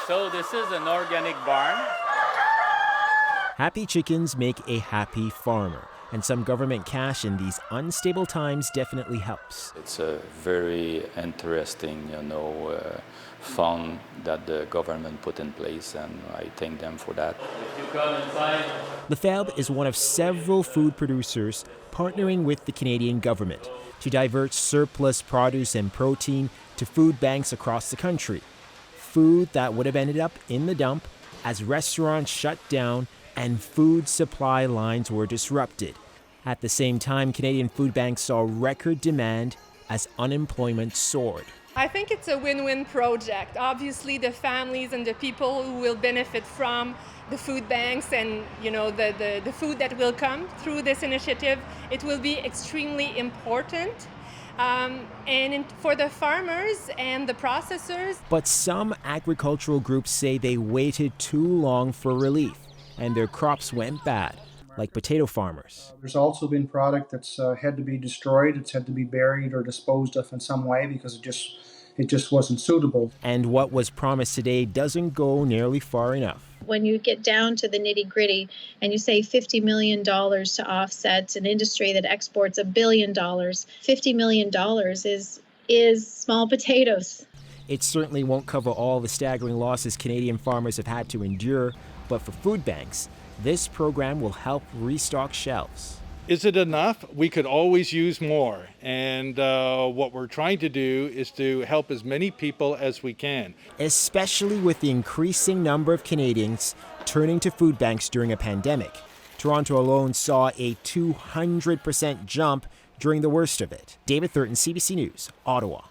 So this is an organic barn. Happy chickens make a happy farmer, and some government cash in these unstable times definitely helps. It's a very interesting, fund that the government put in place, and I thank them for that. If you come inside. Lefebvre is one of several food producers partnering with the Canadian government to divert surplus produce and protein to food banks across the country. Food that would have ended up in the dump as restaurants shut down and food supply lines were disrupted. At the same time, Canadian food banks saw record demand as unemployment soared. I think it's a win-win project. Obviously, the families and the people who will benefit from the food banks and the food that will come through this initiative, it will be extremely important. For the farmers and the processors. But some agricultural groups say they waited too long for relief and their crops went bad, like potato farmers. There's also been product that's had to be destroyed. It's had to be buried or disposed of in some way because it just wasn't suitable. And what was promised today doesn't go nearly far enough. When you get down to the nitty-gritty and you say $50 million to offset an industry that exports $1 billion, $50 million is small potatoes. It certainly won't cover all the staggering losses Canadian farmers have had to endure, but for food banks, this program will help restock shelves. Is it enough? We could always use more. And what we're trying to do is to help as many people as we can. Especially with the increasing number of Canadians turning to food banks during a pandemic. Toronto alone saw a 200% jump during the worst of it. David Thurton, CBC News, Ottawa.